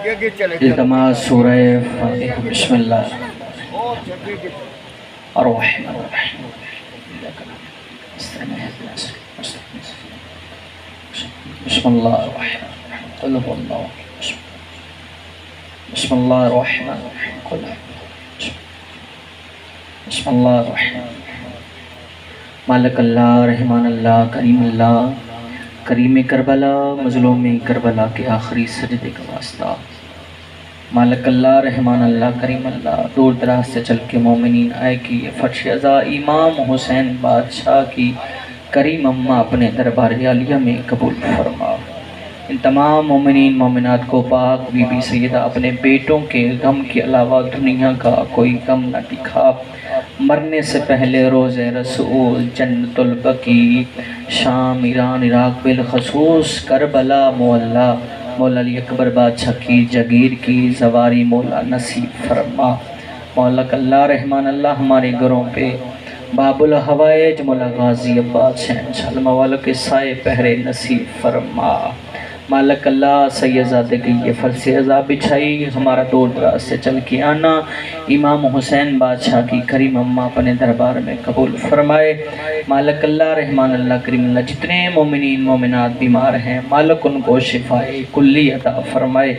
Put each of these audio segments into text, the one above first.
التماس سورہ فاتحہ بسم اللہ الرحمن الرحیم بسم اللہ الرحمن قل هو اللہ بسم اللہ الرحمن قل بسم اللہ الرحمن مالک اللہ رحمان اللہ کریم اللہ کریم کربلا مظلوم کربلا کے آخری سجدے کا واسطہ مالک اللہ رحمان اللہ کریم اللہ دور دراز سے چل کے مومنین آئے کی فرش ازا امام حسین بادشاہ کی کریم اماں اپنے دربار عالیہ میں قبول فرما۔ ان تمام مومنین مومنات کو پاک بی بی سیدہ اپنے بیٹوں کے غم کے علاوہ دنیا کا کوئی غم نہ دکھا۔ مرنے سے پہلے روز رسول جنت البقیع شام ایران عراق بالخصوص کربلا مولا مولا علی اکبر بادشاہ کی جگیر کی زواری مولا نصیب فرما۔ مولا اللہ رحمان اللہ ہمارے گھروں پہ باب الحوائج مولا غازی عباس شہن سلمہ والوں کے سائے پہرے نصیب فرما۔ مالک اللہ سیدزادے کی یہ فرض عزا بچھائی ہمارا دور دراز سے چل کے آنا امام حسین بادشاہ کی کریم اماں اپنے دربار میں قبول فرمائے۔ مالک اللہ رحمان اللہ کریم اللہ جتنے مومنین مومنات بیمار ہیں مالک ان کو شفائے کلی عطا فرمائے۔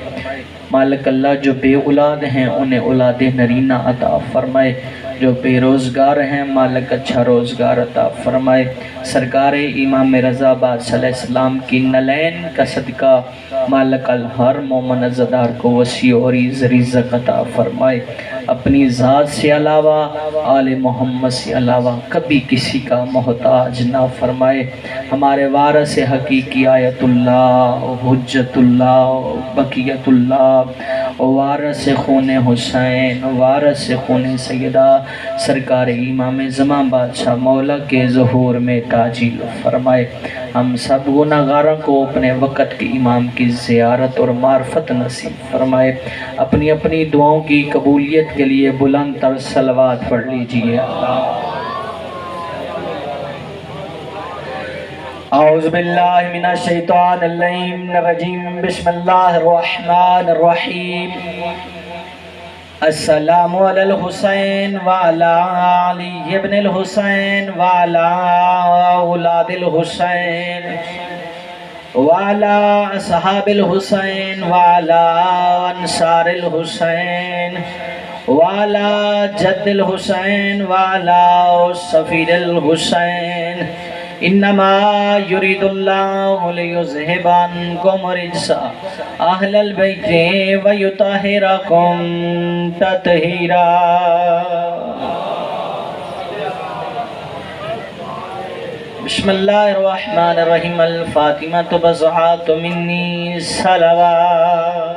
مالک اللہ جو بے اولاد ہیں انہیں اولاد نرینہ عطا فرمائے، جو بے روزگار ہیں مالک اچھا روزگار عطا فرمائے۔ سرکار امام رضا بادشاہ علیہ السلام کی نلین کا صدقہ مالک ہر مومن عزدار کو وسیع اور رزق عطا فرمائے۔ اپنی ذات سے علاوہ آل محمد سے علاوہ کبھی کسی کا محتاج نہ فرمائے۔ ہمارے وارث حقیقی آیت اللہ حجت اللہ بقیت اللہ وارث خون حسین وارث خون سیدہ سرکار امام زمان بادشاہ مولا کے ظہور میں تعجیل فرمائے۔ ہم سب گناہگاروں کو اپنے وقت کے امام کی زیارت اور معرفت نصیب فرمائے۔ اپنی اپنی دعاؤں کی قبولیت کے لیے بلند تر صلوات پڑھ لیجئے۔ اعوذ باللہ من الشیطان اللعین الرجیم بسم اللہ الرحمن الرحیم۔ السلام علی الحسین وعلی علی ابن الحسین وعلی اولاد الحسین وعلی اصحاب الحسین وعلی انصار الحسین وعلی جد الحسین وعلی سفیر الحسین۔ انما یرید اللہ لیذہب عنکم الرجس اہل البیت ویطہرکم تطہیرا۔ بسم اللہ الرحمن الرحیم الفاطمۃ بضعۃ منی صلوات۔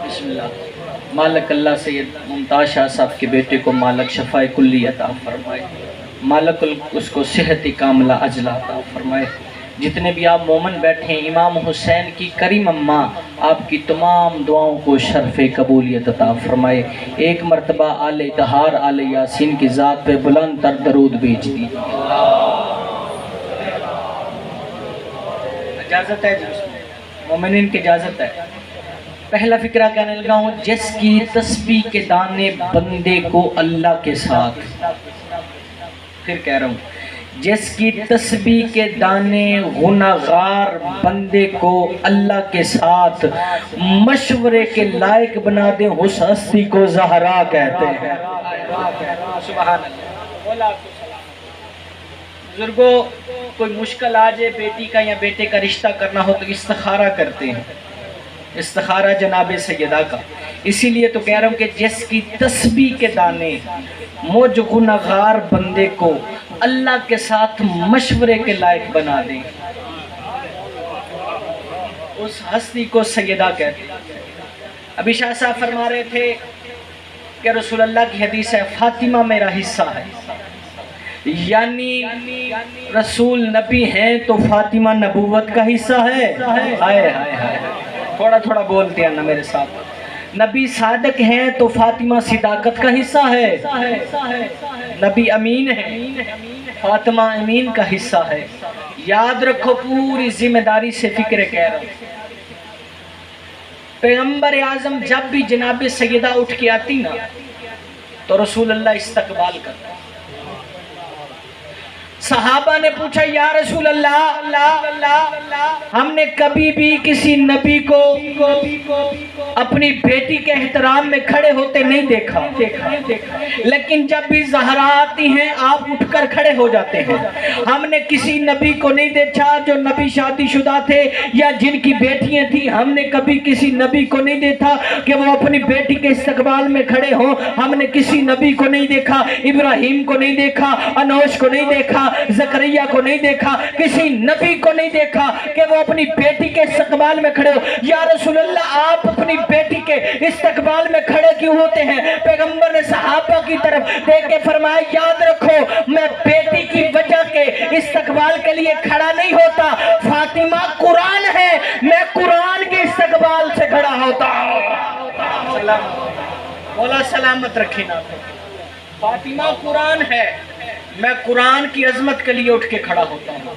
بسم اللہ۔ مالک اللہ سید ممتاز شاہ صاحب کے بیٹے کو مالک شفاء کلی عطا فرمائے، مالک اس کو صحت کاملہ عجلہ عطا فرمائے۔ جتنے بھی آپ مومن بیٹھے ہیں امام حسین کی کریم اماں آپ کی تمام دعاؤں کو شرف قبولیت عطا فرمائے۔ ایک مرتبہ آل اطہار آل یاسین کی ذات پہ بلند تر درود بھیج دی۔ اجازت ہے جی مومنین کی اجازت ہے۔ پہلا فکرہ کہنے لگا ہوں جس کی تسبیح کے دانے بندے کو اللہ کے ساتھ، پھر کہہ رہا ہوں جس کی تسبیح کے دانے گناہگار بندے کو اللہ کے ساتھ مشورے کے لائق بنا دیں اس ہستی کو زہرا کہتے ہیں۔ سبحان اللہ۔ بزرگوں کوئی مشکل آ جائے بیٹی کا یا بیٹے کا رشتہ کرنا ہو تو استخارہ کرتے ہیں، استخارہ جناب سیدہ کا۔ اسی لیے تو کہہ رہا ہوں کہ جس کی تسبیح کے دانے مجھ گناہگار بندے کو اللہ کے ساتھ مشورے کے لائق بنا دیں اس ہستی کو سیدہ کہتے ہیں۔ ابھی شاہ صاحب فرما رہے تھے کہ رسول اللہ کی حدیث ہے فاطمہ میرا حصہ ہے، یعنی رسول نبی ہیں تو فاطمہ نبوت کا حصہ ہے۔ ہائے ہائے ہائے، تھوڑا تھوڑا بولتے ہیں نا میرے ساتھ۔ نبی صادق ہیں تو فاطمہ صداقت کا حصہ ہے۔ نبی امین ہے، فاطمہ امین کا حصہ ہے۔ یاد رکھو پوری ذمہ داری سے فکر کہہ رہا ہوں، پیغمبر اعظم جب بھی جناب سیدہ اٹھ کے آتی نا تو رسول اللہ استقبال کرتا۔ صحابہ نے پوچھا یا رسول اللہ، ہم نے کبھی بھی کسی نبی کو اپنی بیٹی کے احترام میں کھڑے ہوتے نہیں دیکھا، لیکن جب بھی زہرا آتی ہیں آپ اٹھ کر کھڑے ہو جاتے ہیں۔ ہم نے کسی نبی کو نہیں دیکھا جو نبی شادی شدہ تھے یا جن کی بیٹیاں تھیں، ہم نے کبھی کسی نبی کو نہیں دیکھا کہ وہ اپنی بیٹی کے استقبال میں کھڑے ہوں۔ ہم نے کسی نبی کو نہیں دیکھا، ابراہیم کو نہیں دیکھا، انوش کو نہیں دیکھا، زکریا کو نہیں دیکھا، کسی نبی کو نہیں دیکھا کہ وہ اپنی بیٹی کے استقبال میں کھڑے ہو۔ یا رسول اللہ آپ اپنی بیٹی کے استقبال میں کھڑے کیوں ہوتے ہیں؟ پیغمبر نے صحابہ کی طرف دیکھ کے فرمایا یاد رکھو میں بیٹی کی وجہ کے استقبال کے لیے کھڑا نہیں ہوتا، فاطمہ قرآن ہے، میں قرآن کے استقبال سے کھڑا ہوتا ہوں۔ مولا سلامت رکھے نا، فاطمہ قرآن ہے، میں قرآن کی عظمت کے لیے اٹھ کے کھڑا ہوتا ہوں۔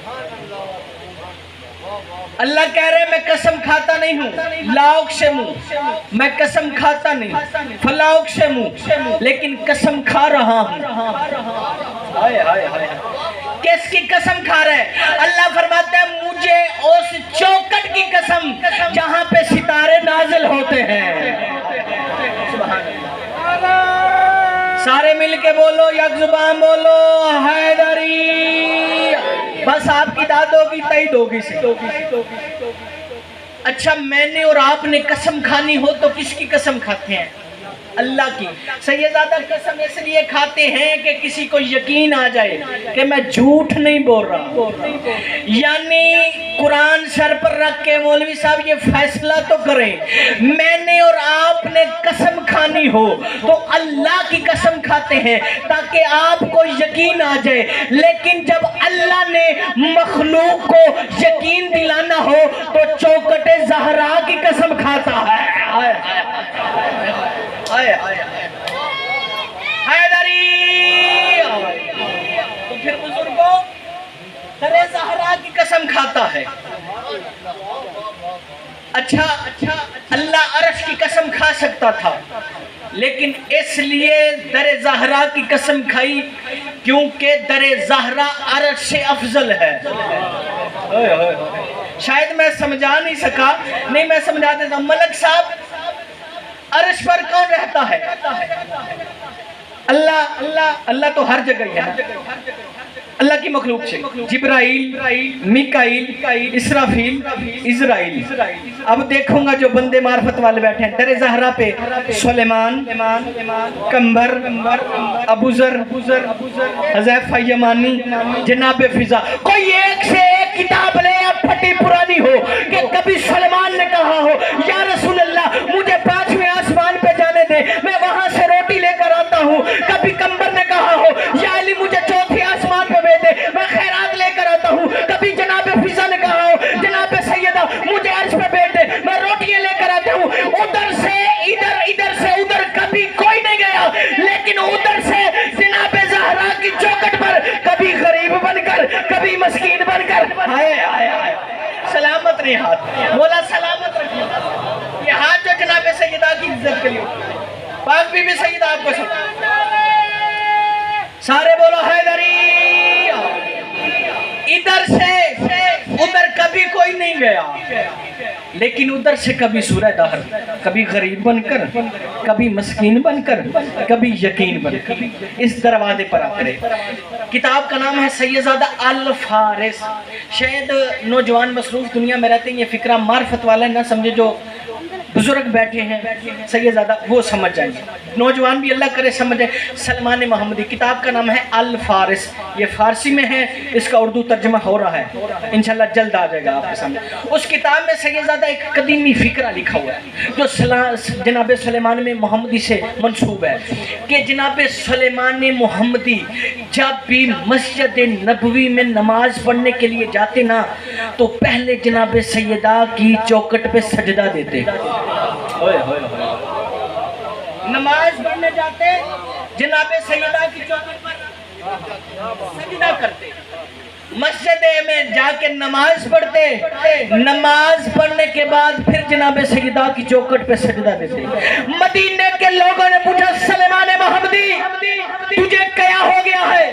اللہ کہہ رہے میں قسم کھاتا نہیں ہوں، لا اقسم، میں قسم کھاتا نہیں، فلا اقسم، لیکن قسم کھا رہا ہوں۔ کس کی قسم کھا رہے ہیں؟ اللہ فرماتا ہے مجھے اس چوکٹ کی قسم جہاں پہ ستارے نازل ہوتے ہیں۔ سبحان اللہ، سارے مل کے بولو، یک زبان بولو، حیدری۔ بس آپ کی داد ہوگی تائید ہوگی سے۔ اچھا میں نے اور آپ نے قسم کھانی ہو تو کس کی قسم کھاتے ہیں؟ اللہ کی۔ سیدزادہ قسم اس لیے کھاتے ہیں کہ کسی کو یقین آ جائے کہ میں جھوٹ نہیں بول رہا، یعنی قرآن سر پر رکھ کے مولوی صاحب یہ فیصلہ تو کریں، میں نے اور آپ نے قسم کھانی ہو تو اللہ کی قسم کھاتے ہیں تاکہ آپ کو یقین آ جائے، لیکن جب اللہ نے مخلوق کو یقین دلانا ہو تو چوکٹ زہرا کی قسم کھاتا ہے۔ حیدری، تو پھر بزرگوں در زہرا کی قسم کھاتا ہے۔ اچھا اللہ عرش کی قسم کھا سکتا تھا، لیکن اس لیے در زہرا کی قسم کھائی کیونکہ در زہرا عرش سے افضل ہے۔ شاید میں سمجھا نہیں سکا، نہیں میں سمجھا دیتا۔ ملک صاحب عرش پر کون رہتا ہے؟ اللہ تو ہر جگہ ہی ہے، اللہ کی مخلوق سے جبرائیل، میکائیل، اسرافیل، اسرائیل۔ اب دیکھوں گا جو بندے معرفت والے بیٹھے ہیں، در زہرا پہ سلیمان، کمبر، ابوذر، حذیفہ یمانی، جناب فضا۔ کوئی ایک سے ایک کتاب لے اب پھٹی پرانی ہو کہ کبھی سلیمان نے کہا ہو یا رسول اللہ مجھے 5ویں آسمان پہ جانے دے میں وہاں سے روٹی لے کر آتا ہوں، کبھی کمبر نے کہا ہو یا علی مجھے 4تھی آسمان پہ بھیج دے میں خیرات لے کر آتا ہوں، کبھی جناب فضا نے کہا ہو جناب سیدہ مجھے عرش پہ بھیج دے میں روٹیاں لے کر آتا ہوں۔ ادھر سے ادھر سے ادھر کبھی کوئی نہیں گیا، لیکن ادھر سے جناب زہرا کی چوکٹ پر کبھی غریب بن کر کبھی مسکین بن کر سلامت نہیں ہاتھ، مولا سلامت رکھیے یہ ہاتھ جو جناب سیدہ کی عزت کے لیے پاک بی بی سیدہ آپ کو سب سارے بولو حیدری۔ ادھر سے ادھر کبھی کوئی نہیں گیا، لیکن ادھر سے کبھی سورہ دہر، کبھی غریب بن کر کبھی مسکین بن کر کبھی یقین بن کر اس دروازے پر آ کرے۔ کتاب کا نام ہے سیدزادہ الفارس۔ شاید نوجوان مصروف دنیا میں رہتے ہیں، یہ فکرہ معرفت والا نہ سمجھے، جو بزرگ بیٹھے ہیں سیدزادہ وہ سمجھ جائیں گے، نوجوان بھی اللہ کرے سمجھے۔ سلمان محمدی، کتاب کا نام ہے الفارس، یہ فارسی میں ہے، اس کا اردو ترجمہ ہو رہا ہے، انشاءاللہ جلد آ جائے گا آپ کے سامنے۔ اس کتاب میں سیدزادہ ایک قدیمی فکرہ لکھا ہوا ہے جو جناب سلیمان میں محمدی سے منسوب ہے کہ جناب سلیمان محمدی جب بھی مسجد نبوی میں نماز پڑھنے کے لیے جاتے نا تو پہلے جناب سیدہ کی چوکٹ پہ سجدہ دیتے، نماز پڑھنے جاتے جناب سیدہ کی چوکٹ پر سجدہ کرتے۔ مسجد میں جا کے نماز پڑھتے، نماز پڑھنے کے بعد پھر جناب سیدہ کی چوکھٹ پہ سجدہ دیتے۔ مدینے کے لوگوں نے پوچھا سلیمان محمدی تجھے کیا ہو گیا ہے؟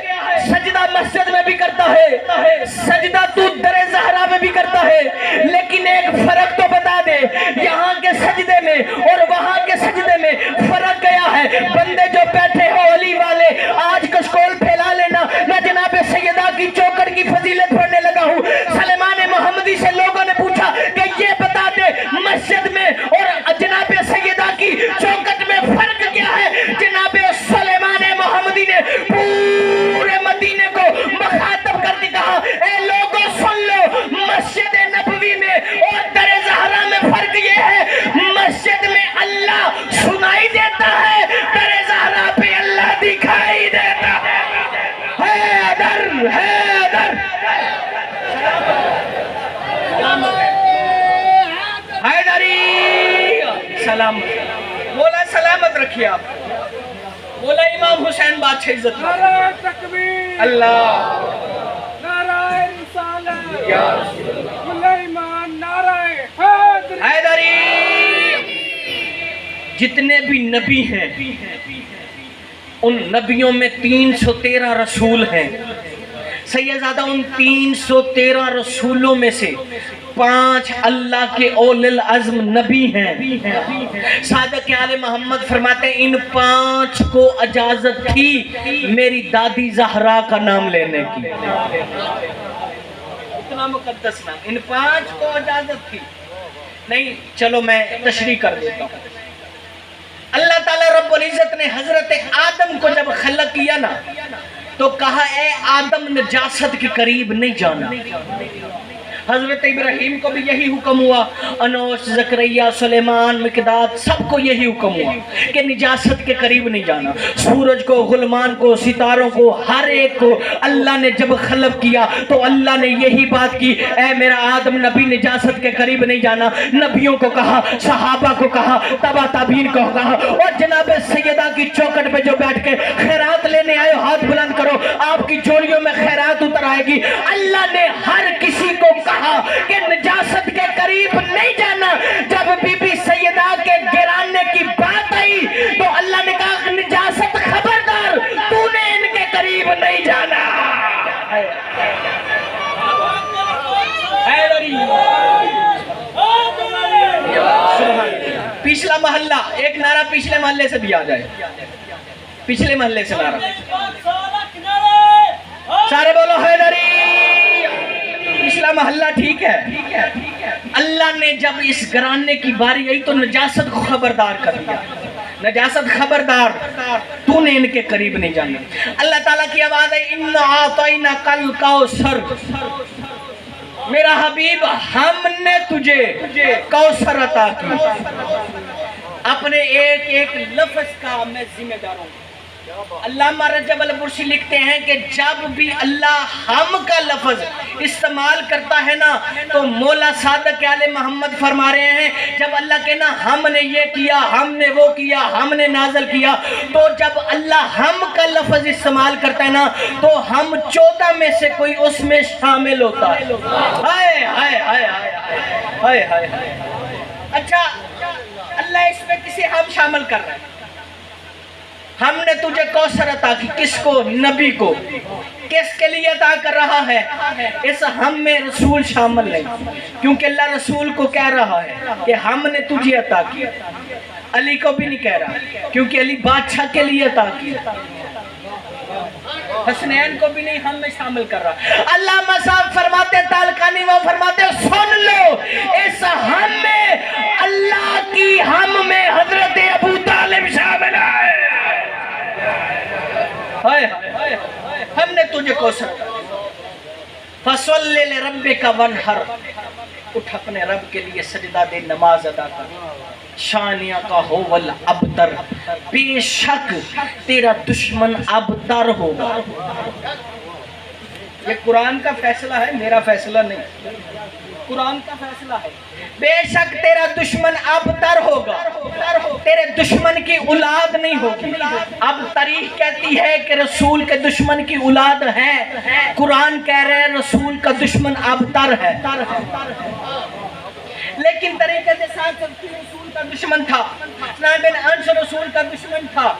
سجدہ مسجد میں بھی کرتا ہے، سجدہ تو در زہرا میں بھی کرتا ہے، لیکن ایک فرق تو بتا دے، یہاں کے سجدے میں اور وہاں کے سجدے میں فرق کیا ہے؟ بندے جو بیٹھے ہو علی والے آج کشکول پھیلا لینا، میں جناب سیدہ کی چوکھٹ کی فضیلت پڑھنے لگا ہوں۔ سلیمان محمدی سے لوگوں نے پوچھا کہ یہ بتا دے مسجد میں اور جناب سیدہ کی چوکھٹ میں فرق کیا ہے؟ جناب سلیمان محمدی نے پورے مدینے کو مخاطب کر کے کہا اے لوگوں سن لو، مسجد نبوی میں اور در زہرا میں فرق یہ ہے، مسجد میں اللہ سنائی دیتا ہے، در زہرا پہ اللہ دکھائی دیتا ہے۔ حیدر حیدر حیدری سلام، مولا سلامت رکھیے آپ، مولا امام حسین بادشاہ عزت نعرہ تکبیر، اللہ نعرہ رسالت، مولا امام، نعرہ حیدری۔ حیدری جتنے بھی نبی ہیں ان نبیوں میں 313 رسول ہیں، سیدزادہ ان 313 رسولوں میں سے 5 اللہ کے اول العزم نبی ہیں۔ صادق آل محمد فرماتے ہیں ان 5 کو اجازت تھی میری دادی زہرا کا نام لینے کی، اتنا مقدس نام، ان 5 کو اجازت تھی۔ نہیں چلو میں تشریح کر دیتا ہوں۔ اللہ تعالیٰ رب العزت نے حضرت آدم کو جب خلق کیا نا تو کہا اے آدم نجاست کے قریب نہیں جانا۔ حضرت ابراہیم کو بھی یہی حکم ہوا، انوش، زکریا، سلیمان، مقداد سب کو یہی حکم ہوا کہ نجاست کے قریب نہیں جانا۔ سورج کو، غلمان کو، ستاروں کو، ہر ایک کو اللہ نے جب خلق کیا تو اللہ نے یہی بات کی اے میرا آدم نبی نجاست کے قریب نہیں جانا۔ نبیوں کو کہا، صحابہ کو کہا، تبا تابعین کو کہا، اور جناب سیدہ کی چوکھٹ پہ جو بیٹھ کے خیرات لینے آئے ہاتھ بلند کرو، آپ کی جوڑیوں میں خیرات اتر آئے گی۔ اللہ نے ہر کسی کو کہا کہ نجاست کے قریب نہیں جانا۔ جب بی بی سیدہ کے گرانے کی بات آئی تو اللہ نے کہا نجاست خبردار، تو نے ان کے قریب نہیں جانا۔ پچھلا محلہ، ایک نعرہ پچھلے محلے سے بھی آ جائے، پچھلے محلے سے نعرہ سارے بولو حیدری۔ پچھلا محلہ ٹھیک ہے؟ اللہ نے جب اس گرانے کی باری آئی تو نجاست کو خبردار کر دیا، نجاست خبردار، تو نے ان کے قریب نہیں جانا۔ اللہ تعالیٰ کی آواز ہے اِنَّا أَعْطَيْنَاكَ الْكَوْثَرَ، میرا حبیب ہم نے تجھے کوثر عطا کی۔ اپنے ایک ایک لفظ کا میں ذمہ دار ہوں۔ علامہ رجب البرسی لکھتے ہیں کہ جب بھی اللہ ہم کا لفظ استعمال کرتا ہے نا تو مولا صادق آل محمد فرما رہے ہیں جب اللہ کہنا ہم نے یہ کیا، ہم نے وہ کیا، ہم نے نازل کیا، تو جب اللہ ہم کا لفظ استعمال کرتا ہے نا تو ہم 14 میں سے کوئی اس میں شامل ہوتا ہے۔ ہائے ہائے ہائے ہائے ہائے ہائے۔ اچھا اللہ اس میں کسی ہم شامل کر رہا ہے۔ ہم نے تجھے کوثر عطا کی، کس کو؟ نبی کو۔ کس کے لیے عطا کر رہا ہے؟ اس ہم میں رسول شامل نہیں، کیونکہ اللہ رسول کو کہہ رہا ہے کہ ہم نے تجھے عطا کی۔ علی کو بھی نہیں کہہ رہا کیونکہ علی بادشاہ کے لیے عطا کی۔ حسنین کو بھی نہیں ہم میں شامل کر رہا۔ علامہ صاحب فرماتے تالقانی وہ فرماتے سن لو اس ہم میں اللہ کی ہم میں حضرت ابو طالب شامل ہے۔ ہم نے تجھے کوثر فَصَلِّ لِرَبِّكَ وَانْحَرْ، اٹھ اپنے رب کے لیے سجدہ دے، نماز ادا کر۔ شانیہ کا ہو والابتر، بے شک تیرا دشمن ابتر ہوگا۔ یہ قرآن کا فیصلہ ہے، میرا فیصلہ نہیں، قرآن کا فیصلہ ہے۔ بے شک تیرا دشمن ابتر ہوگا، تیرے دشمن کی اولاد نہیں ہوگی۔ اب تاریخ کہتی ہے کہ رسول کے دشمن کی اولاد ہے، قرآن کہہ رہے ہیں رسول کا دشمن ابتر ہے۔ لیکن طریقے کے ساتھ رسول کا دشمن تھا، عثمان بن انس رسول کا دشمن تھا،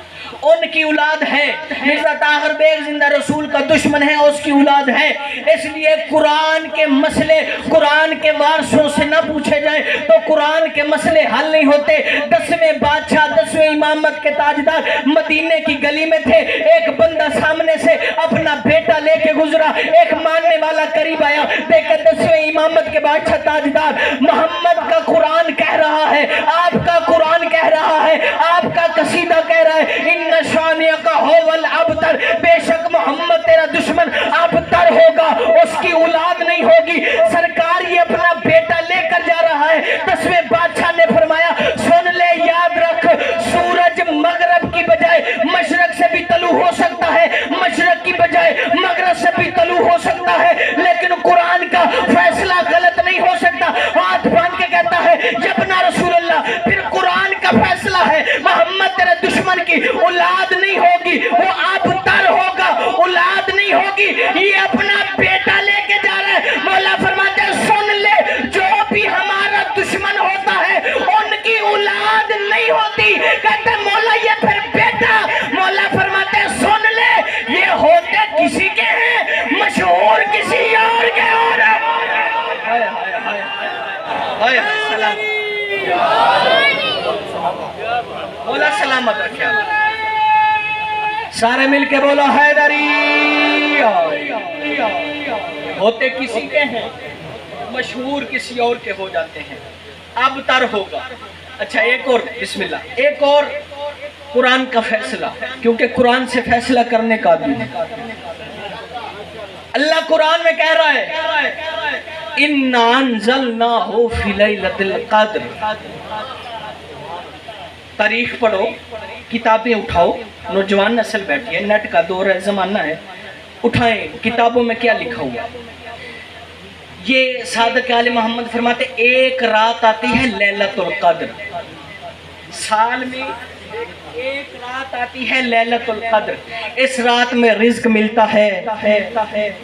ان کی اولاد ہے۔ مرزا طاہر بیگ زندہ رسول کا دشمن ہے، اس کی اولاد ہے۔ اس لیے قرآن کے مسئلے قرآن کے وارثوں سے نہ پوچھے جائیں تو قرآن کے مسئلے حل نہیں ہوتے۔ 10ویں بادشاہ 10ویں امامت کے تاجدار مدینے کی گلی میں تھے، ایک بندہ سامنے سے اپنا بیٹا لے کے گزرا، ایک ماننے والا قریب آیا، دیکھے 10ویں امامت کے بادشاہ تاجدار محمد کا قرآن کہہ رہا ہے، آپ کا قرآن کہہ رہا ہے، آپ کا قصیدہ کہہ رہا ہے، ان شانئک هو الابتر، بے شک محمد تیرا دشمن ابتر ہوگا، اس کی اولاد نہیں ہوگی۔ سرکار یہ اپنا بیٹا لے کر جا رہا ہے۔ 10ویں بادشاہ نے فرمایا سن لے، یاد رکھ، سورج مغرب کی بجائے مشرق سے بھی طلوع ہو سکتا ہے، مشرق کی بجائے مغرب سے بھی طلوع ہو سکتا ہے، لیکن قرآن کا فیصلہ غلط نہیں ہو سکتا۔ ہاتھ باندھ کے کہتا ہے یبنا رسول اللہ، پھر قرآن کا فیصلہ ہے محمد تیرے دشمن کی اولاد نہیں ہوگی، وہ ابتر ہوگا، اولاد نہیں ہوگی۔ یہ اپنا بیٹا لے کے جا رہا ہے۔ مولا فرماتے ہیں سن لے، جو بھی ہمارا دشمن ہوتا ہے ان کی اولاد نہیں ہوتی۔ کہتے ہیں مولا یہ پھر بیٹا، مولا فرماتے ہیں سن لے، یہ ہوتے کسی کے ہیں، مشہور کسی اور کے اور مولا سلامت رکھے۔ سارے مل کے بولو حیدری، ہوتے کسی کے ہیں، مشہور کسی اور کے ہو جاتے ہیں، ابتر ہوگا۔ اچھا ایک اور، بسم اللہ، ایک اور قرآن کا فیصلہ، کیونکہ قرآن سے فیصلہ کرنے کا بھی ہے۔ اللہ قرآن میں کہہ رہا ہے اِنَّا أَنزَلْنَاهُ فِي لَيْلَةِ الْقَدْرِ۔ تاریخ پڑھو، کتابیں اٹھاؤ، نوجوان نسل بیٹھی ہے، نیٹ کا دور ہے، زمانہ ہے، اٹھائیں کتابوں میں کیا لکھا ہوا۔ یہ صادق آل محمد فرماتے ایک رات آتی ہے لیلۃ القدر، سال میں ایک رات آتی ہے لیلۃ القدر۔ اس رات میں رزق ملتا ہے،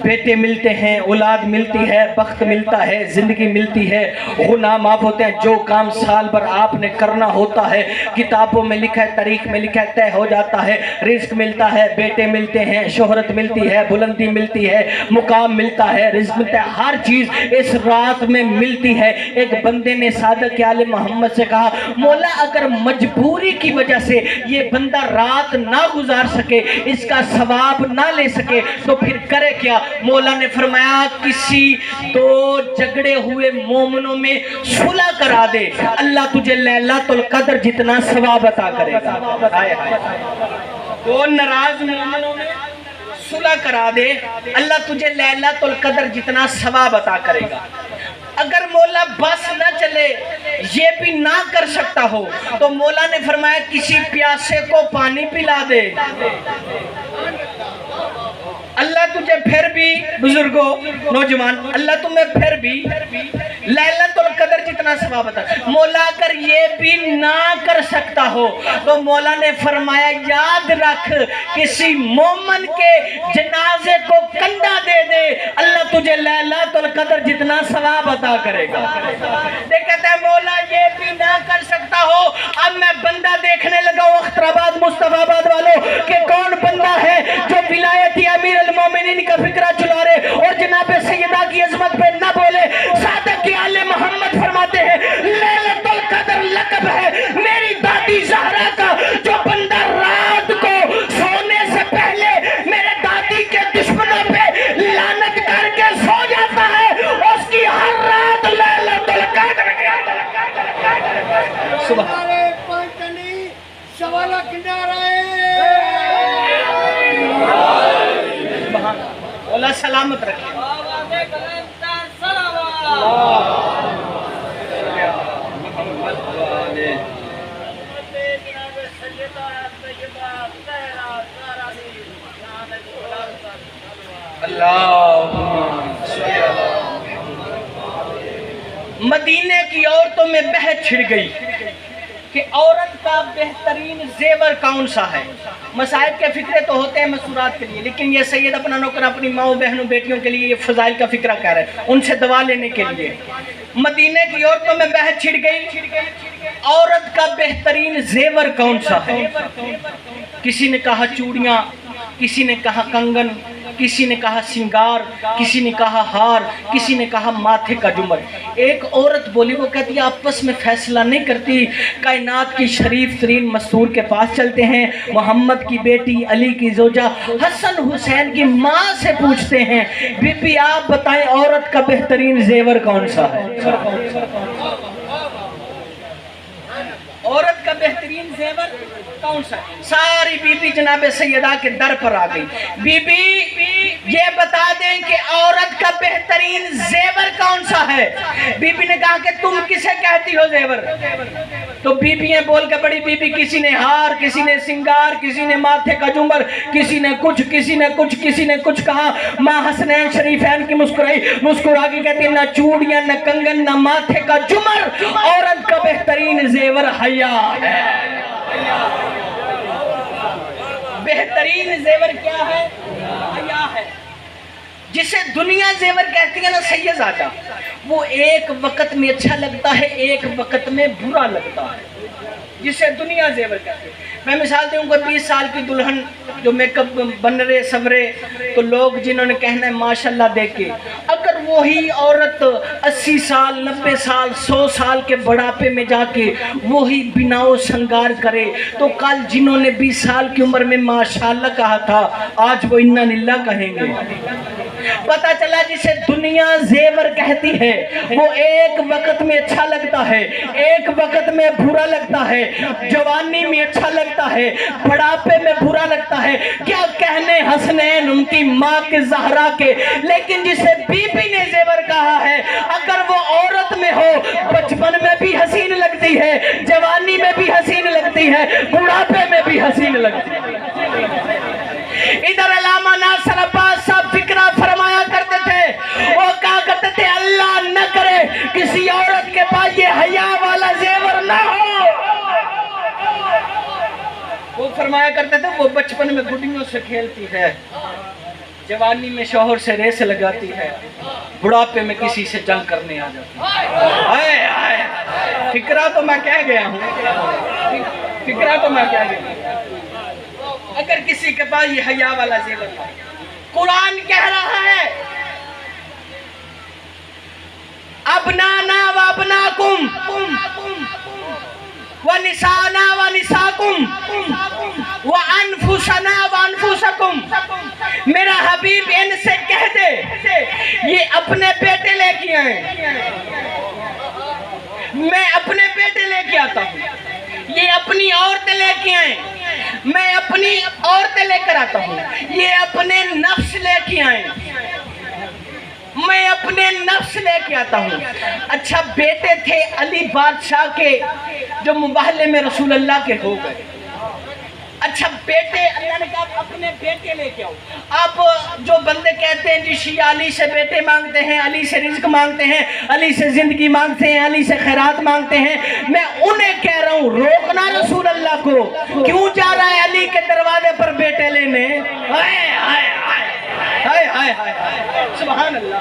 بیٹے ملتے ہیں، اولاد ملتی ہے، بخت ملتا ہے، زندگی ملتی ہے، گناہ معاف ہوتے ہیں، جو کام سال بھر آپ نے کرنا ہوتا ہے کتابوں میں لکھا ہے، تاریخ میں لکھا ہے، طے ہو جاتا ہے، رزق ملتا ہے، بیٹے ملتے ہیں، شہرت ملتی ہے، بلندی ملتی ہے، مقام ملتا ہے، رزق ملتا ہے، ہر چیز اس رات میں ملتی ہے۔ ایک بندے نے صادق آل محمد سے کہا مولا اگر مجبوری کی وجہ سے یہ بندہ رات نہ گزار سکے، اس کا ثواب نہ لے سکے تو پھر کرے کیا؟ مولا نے فرمایا کسی دو جھگڑے ہوئے مومنوں میں صلح کرا دے، اللہ تجھے لیلۃ القدر جتنا ثواب عطا کرے گا۔ دو ناراض مومنوں میں صلح کرا دے، اللہ تجھے لیلۃ القدر جتنا ثواب عطا کرے گا۔ اگر مولا بس نہ چلے، یہ بھی نہ کر سکتا ہو تو مولا نے فرمایا کسی پیاسے کو پانی پلا دے، اللہ تجھے پھر بھی، بزرگوں نوجوان، اللہ تمہیں پھر بھی لیلۃ القدر جتنا ثواب عطا۔ مولا اگر یہ بھی نہ کر سکتا ہو تو مولا نے فرمایا یاد رکھ کسی مومن کے جنازے کو کندھا دے دے، اللہ تجھے لیلۃ القدر جتنا ثواب عطا کرے گا۔ کہتے ہیں مولا یہ بھی نہ کر سکتا ہو، اب میں بندہ دیکھنے لگا ہوں اختر آباد مصطفیٰ آباد والوں کہ کون بندہ ہے جو ولایتی امیر المومنین کا فکرہ چلا رہے اور جناب سیدہ کی عظمت پہ نہ بولے۔ صادق آل محمد فرماتے ہیں لیلۃ القدر لقب ہے میری دادی زہرا کا، جو بندہ رات کو سونے سے پہلے میرے دادی کے دشمنوں پہ لعنت کر کے سو جاتا ہے، اس کی ہر رات لیلۃ القدر سبحان اللہ سلامت رکھے۔ اللہ مدینے کی عورتوں میں بحث چھڑ گئی کہ عورت کا بہترین زیور کون سا ہے۔ مصائب کے فکرے تو ہوتے ہیں مسورات کے لیے، لیکن یہ سید اپنا نوکر اپنی ماؤں بہنوں بیٹیوں کے لیے یہ فضائل کا فکرہ کہہ رہے ہیں، ان سے دوا لینے کے لیے۔ مدینے کی عورتوں میں بحث چھڑ گئی، عورت کا بہترین زیور کون سا ہے۔ کسی نے کہا چوڑیاں، کسی نے کہا کنگن، کسی نے کہا سنگار، کسی نے کہا ہار، کسی نے کہا ماتھے کا جمر۔ ایک عورت بولی، وہ کہتی ہے آپس میں فیصلہ نہیں کرتی، کائنات کی شریف ترین مستور کے پاس چلتے ہیں، محمد کی بیٹی علی کی زوجہ حسن حسین کی ماں سے پوچھتے ہیں، بی بی آپ بتائیں عورت کا بہترین زیور کون سا ہے۔ عورت کا بہترین زیور کون سا ہے؟ ساری بی بی جناب سیدہ کے در پر آ گئی، بی بی یہ بتا دیں کہ عورت کا بہترین زیور کون سا ہے۔ بی بی نے کہا کہ تم کسے کہتی ہو زیور؟ تو بی بییں بول کے بڑی، بی بی کسی نے ہار، کسی نے سنگار، کسی نے ماتھے کا جمر، کسی نے کچھ، کسی نے کچھ، کسی نے کچھ کہا۔ ماں حسنین شریفین کی مسکرائی، مسکرا کے کہتی نہ چوڑیاں، نہ کنگن، نہ ماتھے کا جمر، عورت کا بہترین زیور حیا ہے۔ بہترین زیور کیا ہے؟ حیا ہے۔ جسے دنیا زیور کہتی ہے نا سید زادہ، وہ ایک وقت میں اچھا لگتا ہے، ایک وقت میں برا لگتا ہے، جسے دنیا زیور کہتی ہے۔ میں مثال دوں گا، 20 سال کی دلہن جو میک اپ بن رہے سورے، تو لوگ جنہوں نے کہنا ہے ماشاءاللہ دیکھ کے، اگر وہی عورت 80 سال 90 سال 100 سال کے بڑھاپے میں جا کے وہی بنا و سنگار کرے، تو کل جنہوں نے 20 سال کی عمر میں ماشاءاللہ کہا تھا، آج وہ انا للہ کہیں گے۔ پتہ چلا جسے دنیا زیور کہتی ہے وہ ایک وقت میں اچھا لگتا ہے، ایک وقت میں برا لگتا ہے، جوانی میں اچھا لگتا ہے، بڑھاپے میں برا لگتا ہے، کیا کہنے حسنین ان کی ماں کے زہرا کے۔ لیکن جسے بی بی نے زیور کہا ہے، اگر وہ عورت میں ہو بچپن میں بھی حسین لگتی ہے، جوانی میں بھی حسین لگتی ہے، بڑھاپے میں بھی حسین لگتی ہے۔ ادھر علامہ ناصر عباس صاحب فکرہ فرمایا کرتے تھے، وہ کہا کرتے تھے اللہ نہ کرے کسی عورت کے پاس یہ حیا والا زیور نہ ہو۔ وہ فرمایا کرتے تھے وہ بچپن میں گڈیوں سے کھیلتی ہے، جوانی میں شوہر سے ریس لگاتی ہے، بڑھاپے میں کسی سے جنگ کرنے آ جاتی ہے۔ فکرہ تو میں کہہ گیا ہوں، فکرہ تو میں کہہ گیا ہوں۔ اگر کسی کے پاس یہ حیا والا زیور ہے، قرآن کہہ رہا ہے ابنانا و ابناکم و نسانا و نساکم و انفسنا و انفسکم۔ میرا حبیب ان سے کہہ دے یہ اپنے بیٹے لے کے آئیں، میں اپنے بیٹے لے کے آتا ہوں، یہ اپنی عورتیں لے کے آئیں، میں اپنی عورتیں لے کر آتا ہوں، یہ اپنے نفس لے کے آئیں، میں اپنے نفس لے کے آتا ہوں۔ اچھا بیٹے تھے علی بادشاہ کے جو مباہلے میں رسول اللہ کے ہو گئے، اچھا بیٹے اللہ نے کہا اپنے بیٹے لے کے آؤ۔ اب جو بندے کہتے ہیں جی شیعہ علی سے بیٹے مانگتے ہیں، علی سے رزق مانگتے ہیں، علی سے زندگی مانگتے ہیں، علی سے خیرات مانگتے ہیں، میں انہیں کہہ رہا ہوں روکنا رسول اللہ کو، کیوں جا رہا ہے علی کے دروازے پر بیٹے لینے؟ ہائے ہائے ہائے ہائے ہائے سبحان اللہ،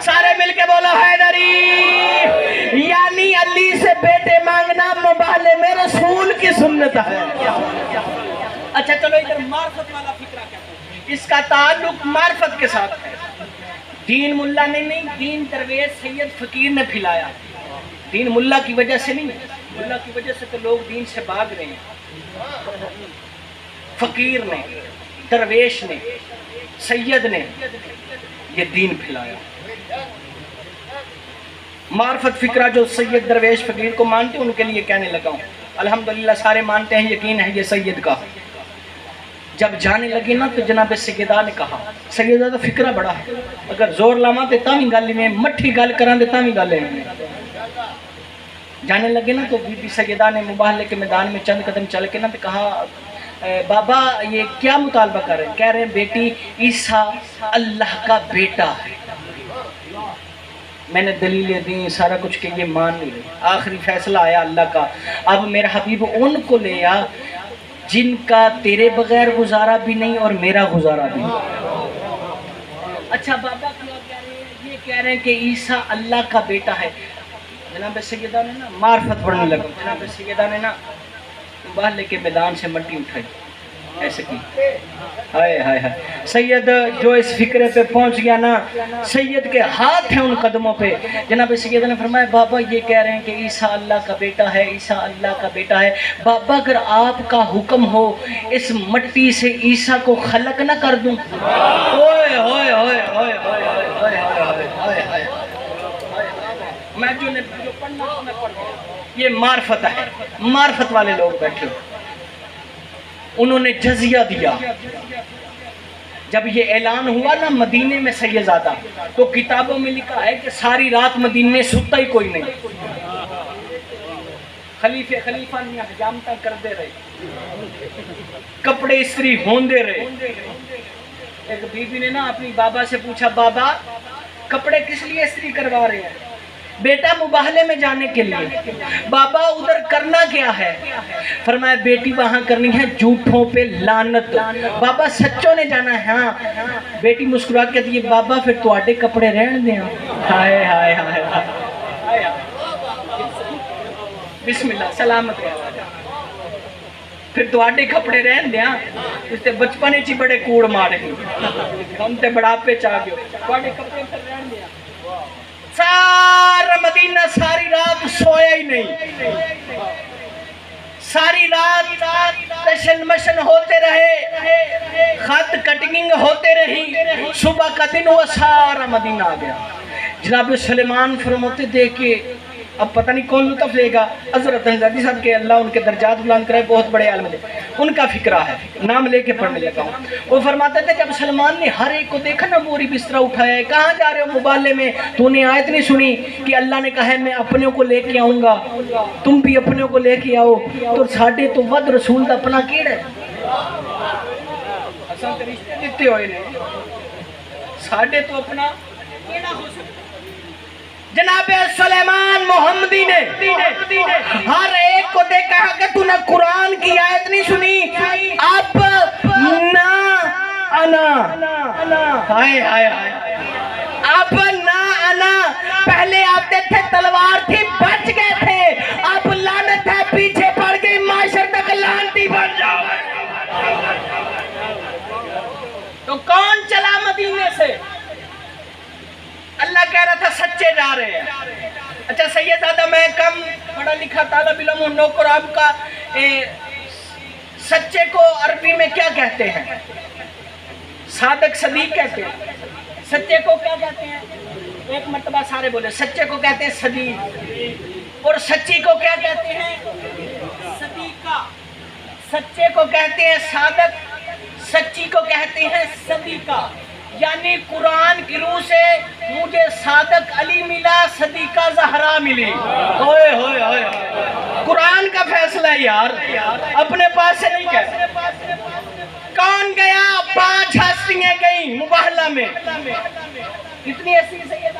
سارے مل کے بولو حیدری، یعنی علی سے بیٹے مانگنا مباہلے میں رسول کی سنت ہے۔ اچھا چلو ادھر معرفت والا فکرہ کہتے ہیں، اس کا تعلق معرفت کے ساتھ ہے۔ دین ملا نے نہیں، دین درویش سید فقیر نے پھیلایا، دین ملا کی وجہ سے نہیں، ملا کی وجہ سے تو لوگ دین سے بھاگ رہے ہیں۔ فقیر نے، درویش نے، سید نے یہ دین پھیلایا۔ معرفت فکرہ جو سید درویش فقیر کو مانتے ہیں ان کے لیے کہنے لگا ہوں، الحمدللہ سارے مانتے ہیں، یقین ہے یہ سید کا۔ جب جانے لگے نا تو جناب سیدہ نے کہا، سیدہ تو فکرہ بڑا ہے، اگر زور لاما دیتا بھی گل میں مٹھی گل کران دیتا بھی گل ہے۔ جانے لگے نا تو بی بی سیدہ نے مباہلے کے میدان میں چند قدم چل کے نا تو کہا بابا یہ کیا مطالبہ کر رہے ہیں؟ کہہ رہے ہیں بیٹی عیسیٰ اللہ کا بیٹا ہے۔ میں نے دلیلیں دیں سارا کچھ کہ یہ مان نہیں رہے. آخری فیصلہ آیا اللہ کا. اب میرا حبیب ان کو لے آ جن کا تیرے بغیر گزارا بھی نہیں اور میرا گزارا بھی نہیں. اچھا بابا کیا کہہ رہے ہیں؟ یہ کہہ رہے ہیں کہ عیسیٰ اللہ کا بیٹا ہے. جناب سیدہ نے نا معرفت پڑھنے لگا. جناب سیدہ نے نا باہر لے کے میدان سے مٹی اٹھائی ایسے کی. ہائے ہائے ہائے. سید جو اس فکرے پہ پہنچ گیا نا, سید کے ہاتھ ہیں ان قدموں پہ. جناب سید نے فرمایا بابا یہ کہہ رہے ہیں کہ عیسیٰ اللہ کا بیٹا ہے, عیسیٰ اللہ کا بیٹا ہے. بابا اگر آپ کا حکم ہو اس مٹی سے عیسیٰ کو خلق نہ کر دوں. اوئے ہوئے ہوئے ہوئے ہوئے. میں جو پڑھنا میں پڑھ گیا. یہ معرفت ہے, معرفت والے لوگ بیٹھے انہوں نے جزیہ دیا. جب یہ اعلان ہوا نا مدینے میں سید زادہ, تو کتابوں میں لکھا ہے کہ ساری رات مدینے میں ستا ہی کوئی نہیں. خلیفہ نے حجامتاں کرتے رہے, کپڑے استری ہوندے رہے. ایک بی بی نے نا اپنی بابا سے پوچھا بابا کپڑے کس لیے استری کروا رہے ہیں؟ بیٹا مباہلے میں جانے کے لیے. بابا ادھر کرنا کیا ہے؟ فرمایا بیٹی وہاں کرنی ہے جھوٹوں پہ لعنت. بابا سچوں نے جانا ہے. ہاں. بیٹی مسکرا کے کہتی ہے بابا پھر تواڈے کپڑے رہن دیں. ہائے ہائے ہائے ہائے. بسم اللہ سلامت رہے. پھر تواڈے کپڑے رہن دیں. اس تے بچپنے چی بڑے کوڑ مارے ہم تے بڑھاپے چاہ گئے. تواڈے کپڑے پھر رہن دیں. سارا مدینہ ساری رات سویا ہی نہیں. ساری رات تشن مشن ہوتے رہے, خط کٹنگ ہوتے رہی. صبح کا دن ہوا سارا مدینہ آ گیا. جناب سلیمان فرماتے دیکھے اب پتہ نہیں کون لطف لے گا. حضرت حنزادی صاحب کے اللہ ان کے درجات بلند کرے, بہت بڑے عالم تھے. ان کا فکرہ ہے, نام لے کے پڑھنے لگا ہوں. وہ فرماتے تھے جب سلمان نے ہر ایک کو دیکھا نا بوری بسترا اٹھایا ہے, کہاں جا رہے ہو مبالے میں؟ تو نے آیت نہیں سنی کہ اللہ نے کہا ہے میں اپنوں کو لے کے آؤں گا, تم بھی اپنوں کو لے کے آؤ. تو ساڑھے تو ود رسول دا اپنا کیڑا ہے, اساں تے رشتے دیتے ہوئے نے, ساڑھے تو اپنا کیڑا ہو سکتا. جناب سلیمان محمدی نے ہر ایک کو دیکھا کہ تو نے قرآن کی آیت نہیں سنی. اب نہ انا ہائے ہائے ہائے. اب نہ انا, پہلے آتے تھے تلوار تھی بچ گئے تھے, اب لعنت ہے پیچھے پڑ گئی معاشر تک لعنتی بن جاؤ. تو کون چلا مدینے سے؟ اللہ کہہ رہا تھا سچے جا رہے ہیں. اچھا سید زادہ میں کم پڑھا لکھا طالب علم ہوں, نوکر آپ کا. سچے کو عربی میں کیا کہتے ہیں؟ صادق صدیق کہتے ہیں. سچے کو کیا کہتے ہیں؟ ایک مرتبہ سارے بولے. سچے کو کہتے ہیں صدیق, اور سچی کو کیا کہتے ہیں؟ صدیقہ. سچے کو کہتے ہیں صادق, سچی کو کہتے ہیں صدیقہ. یعنی قرآن کی روح سے مجھے صادق علی ملا, صدیقہ زہرا ملی. ہوئے ہوئے ہوئے. قرآن کا فیصلہ ہے یار, اپنے پاس سے نہیں کہتے. کون گیا؟ 5 ہستیاں گئیں مباہلہ میں. کتنی ہستی ہے؟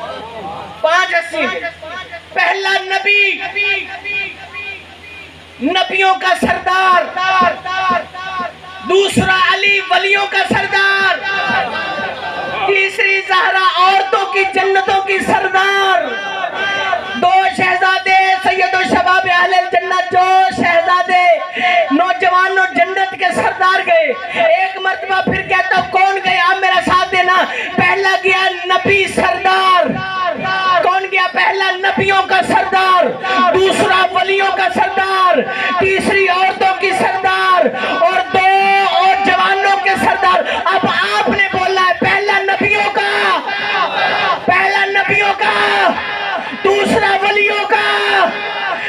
5 ہستیاں. پہلا نبی, نبیوں کا سردار. دوسرا علی ولیوں کا سردار. تیسری زہرا عورتوں کی جنتوں کی سردار. 2 شہزادے سید الشباب اہل الجنت, جو شہزادے نوجوانوں جنت کے سردار گئے. ایک مرتبہ پھر کہتا ہوں کون گیا, میرا ساتھ دینا. پہلا گیا نبی سردار. کون گیا پہلا؟ نبیوں کا سردار. دوسرا ولیوں کا سردار. تیسری عورتوں کی سردار, اور 2 اور جوانوں کے سردار. اب آپ نے بولا ہے پہلا نبیوں کا, پہلا نبیوں کا, دوسرا ولیوں کا,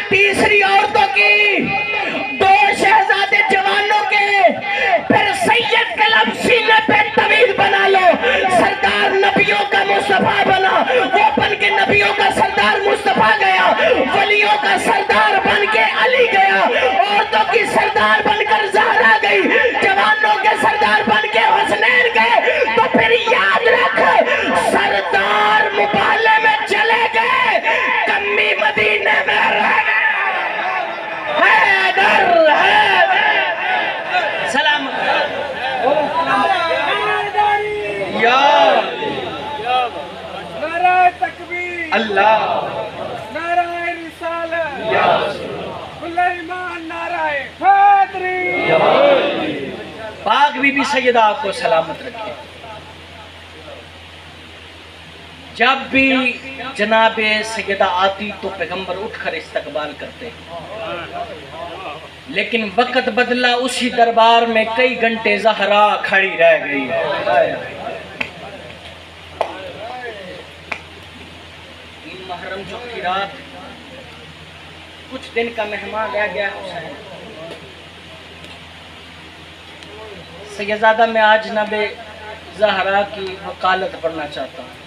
تیسری عورتوں کی, 2 شہزادے جوانوں کے. پھر سید کا لفظ سینے پہ طویل بنا لو. سردار نبیوں کا مصطفیٰ بنا, وہ بن کے نبیوں کا سردار مصطفیٰ گیا. ولیوں کا سردار بن کے علی گیا. عورتوں کی سردار بن کر زہرا گئی. جوانوں کے سردار بن کے حسن اللہ نعرہ رسالت سلیمان نعرہ حیدری پاک بی بی سیدہ آپ کو سلامت رکھے. جب بھی جناب سیدہ آتی تو پیغمبر اٹھ کر استقبال کرتے، لیکن وقت بدلا، اسی دربار میں کئی گھنٹے زہرا کھڑی رہ گئی. محرم جو کی رات کچھ دن کا مہمان رہ گیا حسین. سیدزادہ میں آج جناب زہرا کی وکالت پڑھنا چاہتا ہوں.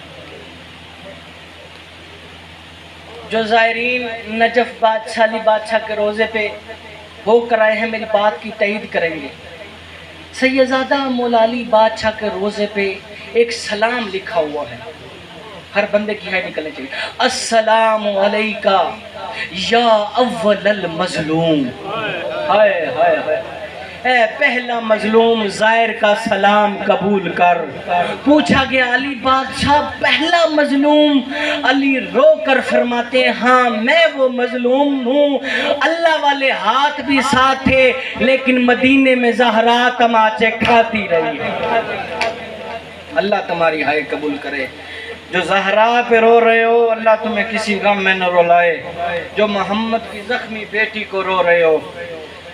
جو زائرین نجف بادشاہ علی بادشاہ کے روزے پہ ہو کر آئے ہیں میری بات کی تائید کریں گے. سیدزادہ مولا علی بادشاہ کے روزے پہ ایک سلام لکھا ہوا ہے، ہر بندے کی ہے نکلنے چاہیے. السلام علیکہ یا اول المظلوم. ہائے ہائے ہائے، اے پہلا مظلوم زائر کا سلام قبول کر. پوچھا گیا علی بادشاہ پہلا مظلوم؟ علی رو کر فرماتے ہیں ہاں میں وہ مظلوم ہوں. اللہ والے ہاتھ بھی ساتھ تھے لیکن مدینے میں زہرا تماچے کھاتی رہی. اللہ تمہاری ہائے قبول کرے. جو زہرا پہ رو رہے ہو اللہ تمہیں کسی غم میں نہ رولائے. جو محمد کی زخمی بیٹی کو رو رہے ہو،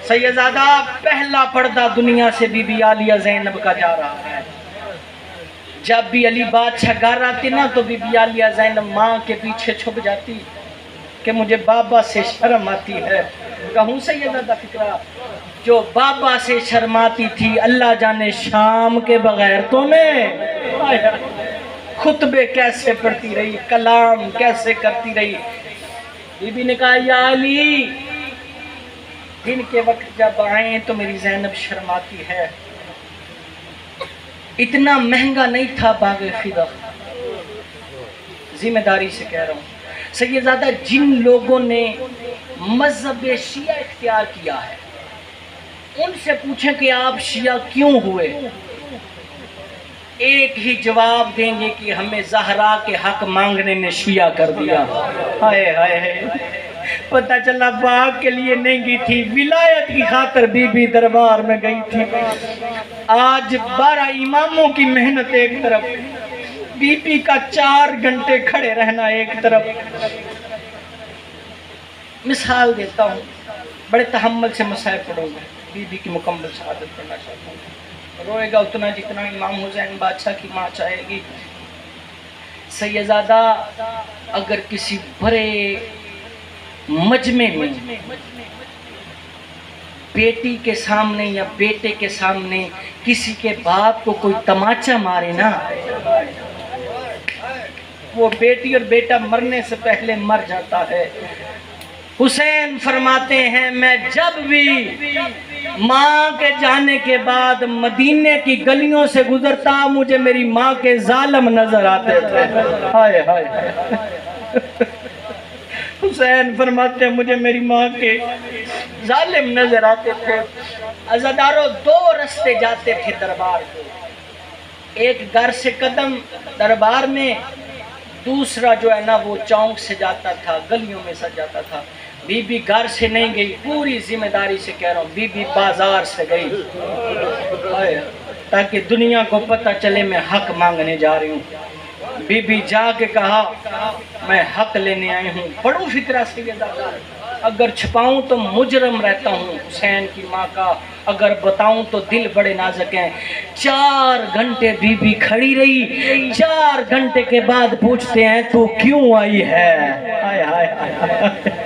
سیدزادہ پہلا پردہ دنیا سے بی بی عالیہ زینب کا جا رہا ہے. جب بھی علی بادشاہ گھر آتے نا تو بی بی عالیہ زینب ماں کے پیچھے چھپ جاتی کہ مجھے بابا سے شرم آتی ہے. کہوں سیدزادہ فکرہ، جو بابا سے شرماتی تھی اللہ جانے شام کے بغیر تو میں خطبے کیسے پڑھتی رہی، کلام کیسے کرتی رہی. بی بی نے کہا یا علی دن کے وقت جب آئیں تو میری زینب شرماتی ہے. اتنا مہنگا نہیں تھا باغ فدا، ذمہ داری سے کہہ رہا ہوں. سیدزادہ جن لوگوں نے مذہب شیعہ اختیار کیا ہے ان سے پوچھیں کہ آپ شیعہ کیوں ہوئے، ایک ہی جواب دیں گے کہ ہمیں زہرا کے حق مانگنے نے شیعہ کر دیا. ہائے ہائے ہائے، پتہ چلا باغ کے لیے نہیں گئی تھی، ولایت کی خاطر بی بی دربار میں گئی تھی. آج 12 اماموں کی محنت ایک طرف، بی بی کا 4 گھنٹے کھڑے رہنا ایک طرف. مثال دیتا ہوں، بڑے تحمل سے مسائل پڑھوں گا. بی بی کی مکمل شہادت پڑھنا چاہتا ہوں. روئے گا اتنا جتنا امام حسین بادشاہ کی ماں چاہے گی. سیدزادہ اگر کسی بڑے مجمع میں بیٹی کے سامنے یا بیٹے کے سامنے کسی کے باپ کو کوئی تماچا مارے نا، وہ بیٹی اور بیٹا مرنے سے پہلے مر جاتا ہے. حسین فرماتے ہیں میں جب بھی ماں کے جانے کے بعد مدینے کی گلیوں سے گزرتا مجھے میری ماں کے ظالم نظر آتے تھے. ہائے ہائے، حسین فرماتے ہیں مجھے میری ماں کے ظالم نظر آتے تھے. عزاداروں 2 رستے جاتے تھے دربار کو، ایک گھر سے قدم دربار میں، دوسرا جو ہے نا وہ چونک سے جاتا تھا، گلیوں میں سے جاتا تھا. بی بی گھر سے نہیں گئی، پوری ذمہ داری سے کہہ رہا ہوں، بی بی بازار سے گئی تاکہ دنیا کو پتہ چلے میں حق مانگنے جا رہی ہوں. بی بی جا کے کہا میں حق لینے آئی ہوں. پڑھوں فکرہ سیدزادہ، اگر چھپاؤں تو مجرم رہتا ہوں حسین کی ماں کا، اگر بتاؤں تو دل بڑے نازک ہیں. 4 گھنٹے بی بی کھڑی رہی. 4 گھنٹے کے بعد پوچھتے ہیں تو کیوں آئی ہے؟ ہائے ہائے ہائے،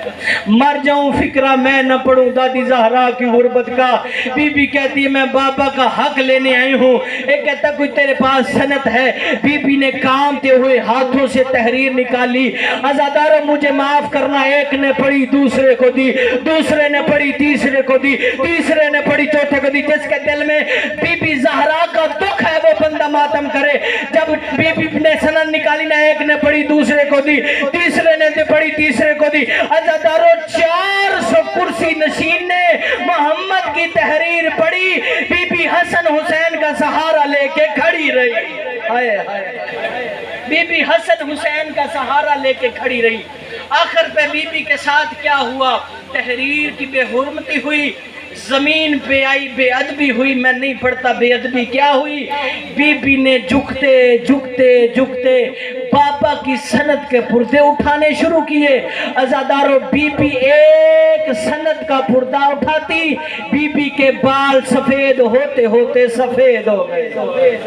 مر جاؤں فکرہ میں نہ پڑھوں دادی زہرا کی غربت کا. بی بی کہتی ہے میں بابا کا حق لینے آئی ہوں. ایک کہتا کوئی تیرے پاس سند ہے؟ بی بی نے کامتے ہوئے ہاتھوں سے تحریر نکالی. عزاداروں مجھے معاف کرنا، ایک نے پڑھی دوسرے کو دی، دوسرے نے پڑھی تیسرے کو دی، تیسرے نے پڑھی چوتھے کو دی. جس کے دل میں بی بی زہرا کا دکھ ہے وہ بندہ ماتم کرے. جب بی بی نے سند نکالی نا، ایک نے پڑھی دوسرے کو دی، تیسرے نے پڑھی تیسرے کو دی. عزاداروں 400 کرسی نشین نے محمد کی تحریر پڑھی. بی بی حسن حسین کا سہارا لے کے کھڑی رہی. ہائے ہائے، بی بی حسن حسین کا سہارا لے کے کھڑی رہی. آخر پہ بی بی کے ساتھ کیا ہوا؟ تحریر کی بے حرمتی ہوئی، زمین پہ آئی بے ادبی ہوئی. میں نہیں پڑھتا بے ادبی کیا ہوئی. بی بی نے جھکتے جھکتے جھکتے بابا کی سند کے پردے اٹھانے شروع کیے. عزادارو، بی بی ایک سند کا پردہ اٹھاتی، بی بی کے بال سفید ہوتے ہوتے سفید ہو گئے.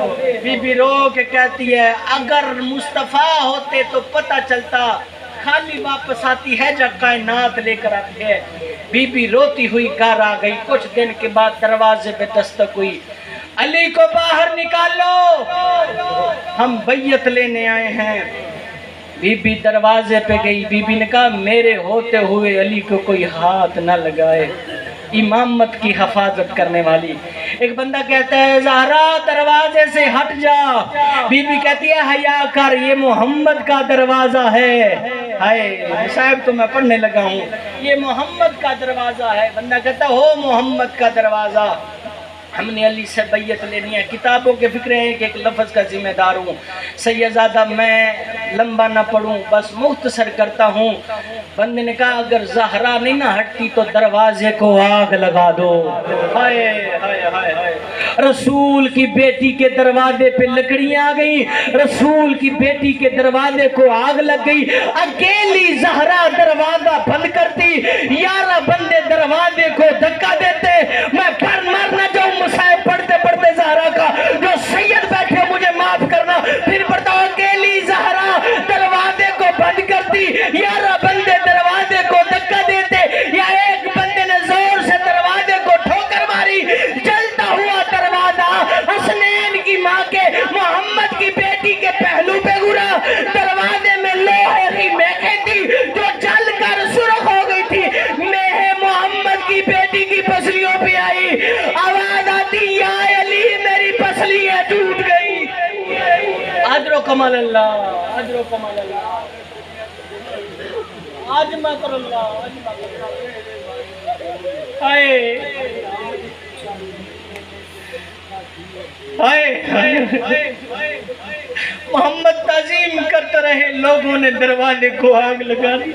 بی بی رو کے کہتی ہے اگر مصطفیٰ ہوتے تو پتہ چلتا، خالی واپس آتی ہے جب کائنات لے کر آتی ہے. بی بی روتی ہوئی گھر آ گئی. کچھ دن کے بعد دروازے پہ دستک ہوئی. علی کو باہر نکالو، ہم بیعت لینے آئے ہیں. بی بی دروازے پہ گئی. بی بی نے کہا میرے ہوتے ہوئے علی کو کوئی ہاتھ نہ لگائے. امامت کی حفاظت کرنے والی. ایک بندہ کہتا ہے زہرا دروازے سے ہٹ جا. بی بی کہتی ہے حیا کر، یہ محمد کا دروازہ ہے. ہائے صاحب تو میں پڑھنے لگا ہوں، یہ محمد کا دروازہ ہے. بندہ کہتا ہے ہو محمد کا دروازہ، ہم نے علی سے بیعت لینی ہے. کتابوں کے فکر ہیں کہ ایک لفظ کا ذمہ دار ہوں. سیدزادہ میں لمبا نہ پڑھوں، بس مختصر کرتا ہوں. بندے نے کہا اگر زہرا نہیں نہ ہٹتی تو دروازے کو آگ لگا دو. ہائے ہائے ہائے ہائے. رسول کی بیٹی کے دروازے پہ لکڑیاں آ گئیں، رسول کی بیٹی کے دروازے کو آگ لگ گئی. اکیلی زہرا دروازہ بند کرتی، 11 بندے دروازے کو دھکا دیتے. میں پر مر نہ جاؤں. مصائب پڑھتے پڑھتے زہرا کا جو سید بیٹھے مجھے معاف کرنا. پھر پڑھتا ہوں اکیلی زہرا دروازے کو بند کرتی، 11 بندے دروازے کو دھکا دیتے. یا ایک بندے نے زور سے دروازے کو ٹھوکر ماری، جلتا ہوا دروازہ حسنین کی ماں کے محمد کی بیٹی کے پہلو پہ گرا. دروازے میں لوہے کی میخیں تھی جو جل کر سرخ ہو گئی تھی. میہ محمد کی بیٹی کی پسلیوں پہ آئی. آواز آتی یا علی میری پسلیاں ٹوٹ گئی. اجر و کمال اللہ، اجر و کمال اللہ. آج میں کر اللہ، آج میں کر اللہ. ہائے ہائے. محمد تعظیم کرتے رہے، لوگوں نے دروازے کو آگ لگا دی.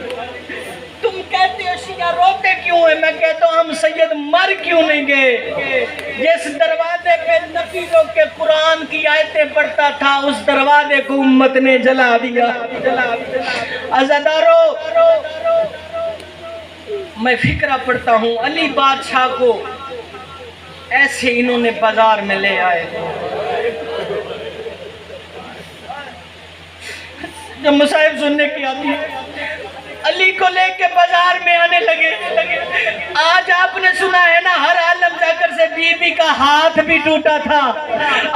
تم کہتے ہو شیعہ روتے کیوں ہیں؟ میں کہتا ہوں ہم سید مر کیوں نہیں گئے؟ جس دروازے پہ نبی لوگ کے قرآن کی آیتیں پڑھتا تھا اس دروازے کو امت نے جلا دیا. عزادارو، میں فکرہ پڑھتا ہوں علی بادشاہ کو ایسے انہوں نے بازار میں لے آئے. جب مصائب سننے کی آتی ہے علی کو لے کے بازار میں آنے لگے. آج آپ نے سنا ہے نا ہر عالم ذکر سے بی بی کا ہاتھ بھی ٹوٹا تھا.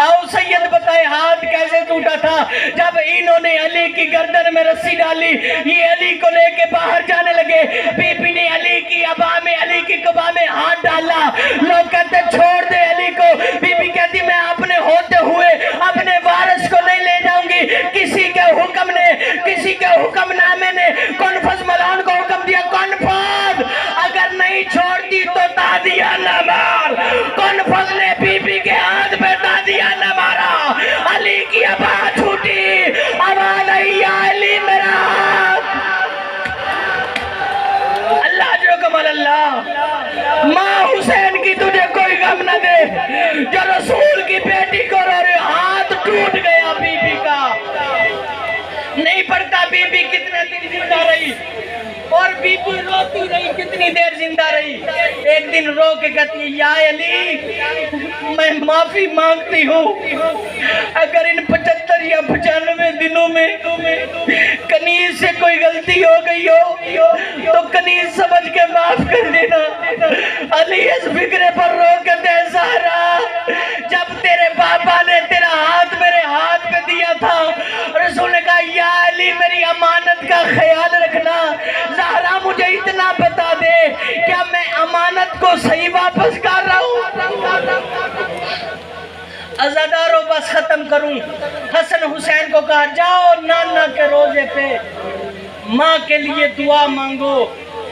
آؤ سید بتائے ہاتھ کیسے ٹوٹا تھا؟ جب انہوں نے علی کی گردن میں رسی ڈالی، یہ علی کو لے کے باہر جانے لگے. بی بی نے علی کی ابا میں، علی کی قبا میں ہاتھ ڈالا. لوگ کہتے چھوڑ دے علی کو. بی بی کہتی میں اپنے ہوتے ہوئے اپنے وارث کو نہیں لے جاؤں گی. کسی کے حکم نے، کسی کے حکم نامے نے کنفذ ملان کو حکم دیا. کنفذ اگر نہیں چھوڑتی تو تادیہ نہ مار. کنفذ نے بی بی کے ہاتھ پہ تادیہ نہ مارا. علی کی آواز چھوٹی، آواز آئی یا علی میرا ہاتھ. اللہ اجر و کمال اللہ. ماں حسین کی تجھے کوئی غم نہ دے جو رسول کی بیٹی کو رو رہے. ہاتھ ٹوٹ گیا بی بی کا. نہیں پڑھتا بی بی کتنے دن زندہ رہی، اور بی بی روتی رہی کتنی دیر زندہ رہی. ایک دن رو کے کہتی ہے یا علی میں معافی مانگتی ہوں، اگر ان 75 یا 95 دنوں میں کنیز سے کوئی غلطی ہو گئی ہو تو کنیز سمجھ کے معاف کر دینا. علی اس فکرے پر رو کے دے زہرا جب تیرے بابا نے تیرا ہاتھ میرے ہاتھ پہ دیا تھا، رسول نے کہا یا علی میری امانت کا خیال رکھنا. زہرا مجھے اتنا بتا دے کیا میں امانت کو صحیح واپس کر رہا ہوں؟ عزادارو بس ختم کروں. حسن حسین کو کہا جاؤ نانا کے روزے پہ ماں کے لیے دعا مانگو.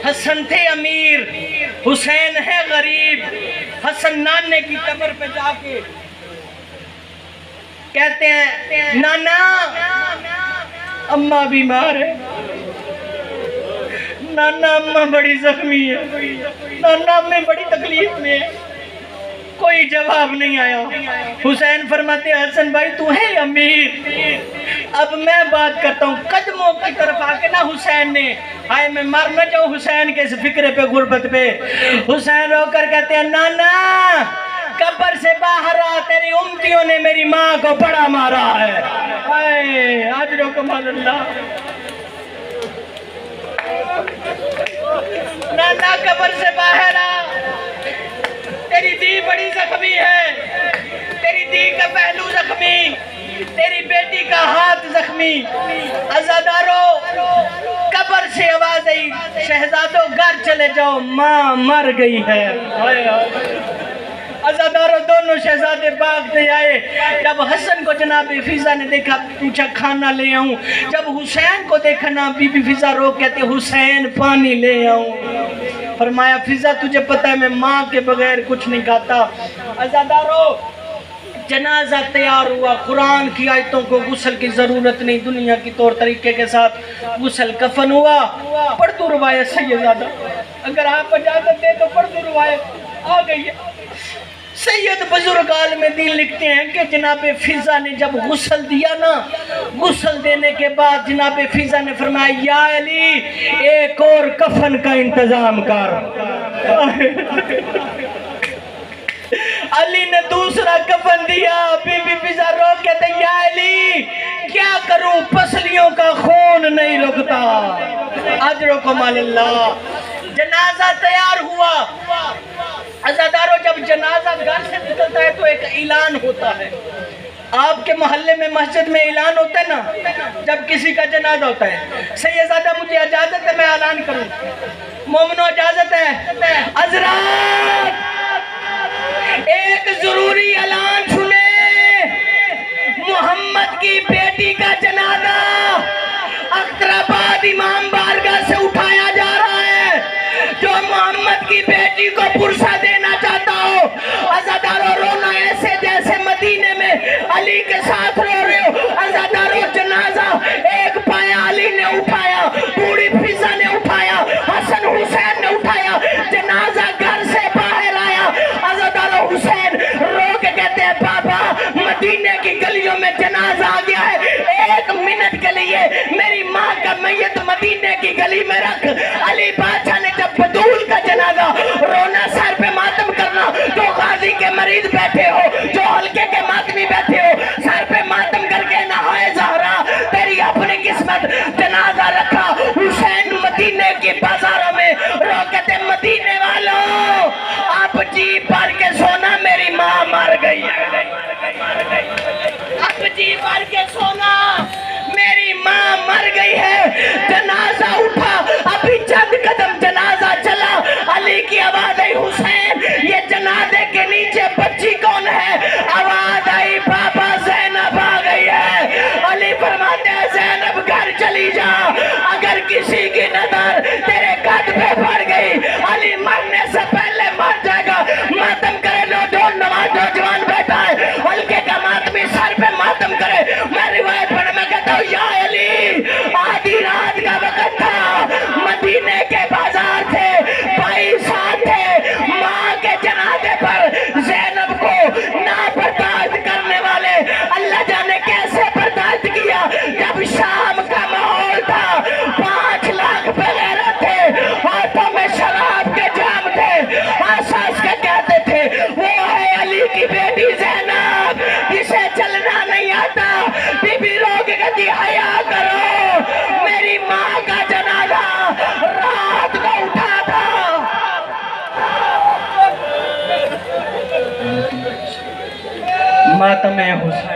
حسن تھے امیر، حسین ہے غریب. حسن نانے کی قبر پہ جا کے کہتے ہیں نانا اماں بیمار ہے، نانا اماں بڑی زخمی ہے، نانا اماں بڑی تکلیف میں ہے، کوئی جواب نہیں آیا۔ حسین فرماتے ہیں حسن بھائی تو ہے امیر، اب میں بات کرتا ہوں۔ قدموں کی طرف آ کے نا حسین نے، ہائے میں مر نہ جاؤں حسین کے اس فکرے پہ، غربت پہ، حسین رو کر کہتے ہیں نانا قبر سے باہر آ، تیری امتیوں نے میری ماں کو بڑا مارا ہے۔ ہائے اجرکم اللہ، نانا قبر سے باہر آ، تیری دی بڑی زخمی ہے، تیری دی کا پہلو زخمی، تیری بیٹی کا ہاتھ زخمی۔ عزادارو قبر سے آواز آئی شہزادو گھر چلے جاؤ، ماں مر گئی ہے۔ عزادارو دونوں شہزادے بھاگتے آئے۔ جب حسن کو جناب فضا نے دیکھا پوچھا کھانا لے آؤں، جب حسین کو دیکھا نا بی بی فضا رو کہتے حسین پانی لے آؤں۔ فرمایا فضا تجھے پتہ ہے میں ماں کے بغیر کچھ نہیں کھاتا۔ عزادارو جنازہ تیار ہوا، قرآن کی آیتوں کو غسل کی ضرورت نہیں، دنیا کی طور طریقے کے ساتھ غسل کفن ہوا۔ پڑھ تو روایت سیدزادہ، اگر آپ اجازت دیں تو پڑھ تو روایت آ گئی ہے۔ سید بزرگ عالم دین لکھتے ہیں کہ جناب فضا نے جب غسل دیا نا، غسل دینے کے بعد جناب فضا نے فرمایا یا علی ایک اور کفن کا انتظام کر۔ علی نے دوسرا کفن دیا، بی بی فضا رو کہتے یا علی کیا کروں پسلیوں کا خون نہیں رکتا۔ اجرکم اللہ۔ جنازہ تیار ہوا۔ عزادارو جب جنازہ گھر سے نکلتا ہے تو ایک اعلان ہوتا ہے، آپ کے محلے میں مسجد میں اعلان ہوتا ہے نا جب کسی کا جنازہ ہوتا ہے۔ سیدزادہ مجھے اجازت ہے میں اعلان کروں؟ مومنو اجازت ہے؟ حضرات ایک ضروری اعلان سنیں، محمد کی بیٹی کا جنازہ اخترآباد امام بارگاہ سے اٹھایا جا رہا ہے، جو محمد کی بیٹی کو پرسہ دینا چاہتا ہو۔ عزادارو رونا ایسے جیسے مدینے میں علی کے ساتھ رو رہے ہو۔ عزادارو جنازہ ایک پایا علی نے اٹھایا، بوڑھی فضا نے اٹھایا، حسن حسین نے اٹھایا، جنازہ گھر سے باہر آیا۔ عزادارو حسین رو کے کہتے ہیں بابا مدینے کی گلیوں میں جنازہ آ گیا ہے، ایک منٹ کے لیے میری ماں کا میت مدینے کی گلی میں رکھ۔ علی بادشاہ نے جب بدول کا جنازہ، رونا سر پہ ماتم کرنا، جو غازی کے مریض بیٹھے ہو، جو حلقے کے ماتمی بیٹھے ہو، سر پہ ماتم کر کے نہائے زہرا تیری اپنی قسمت، جنازہ رکھا۔ حسین مدینے کی بازاروں میں رو کہتے مدینے والوں آپ جی بھر کے سونا میری ماں مر گئی ہے، آپ جی بھر کے سونا میری ماں مر گئی ہے۔ جنازہ اٹھا، ابھی چند قدم جنازہ چلا، علی کی آواز آئی حسین یہ جنازے کے نیچے بچی کون ہے؟ آواز آئی بابا زینب آ گئی ہے۔ علی فرماتے ہیں زینب گھر چلی جا، اگر کسی کی نظر تیرے قد پہ پڑ گئی علی مرنے سے پہلے مر جائے گا۔ ماتم کرے نوجوان بیٹھا ہے، حلقے کا ماتمی سر پہ ماتم کرے۔ میں روایت پڑھ میں کہتا ہوں یا علی آدھی رات کا وقت تھا، مدینے کے بازار تھے، بھائی ساتھ تھے، ماں کے جنازے پر زینب کو نابرداشت کرنے والے اللہ جانے کیسے برداشت کیا۔ جب شام کا ماحول تھا، 5 لاکھ بغیرت تھے، ہاتھوں میں شراب کے جام تھے، آساس کے کہتے تھے وہ ہے علی کی بیٹی زینب جسے چلنا نہیں آتا۔ بی بی رو کے کہتی حیا کرو، میری ماں کا جنازہ رات کو اٹھا تھا۔ ماتم حسین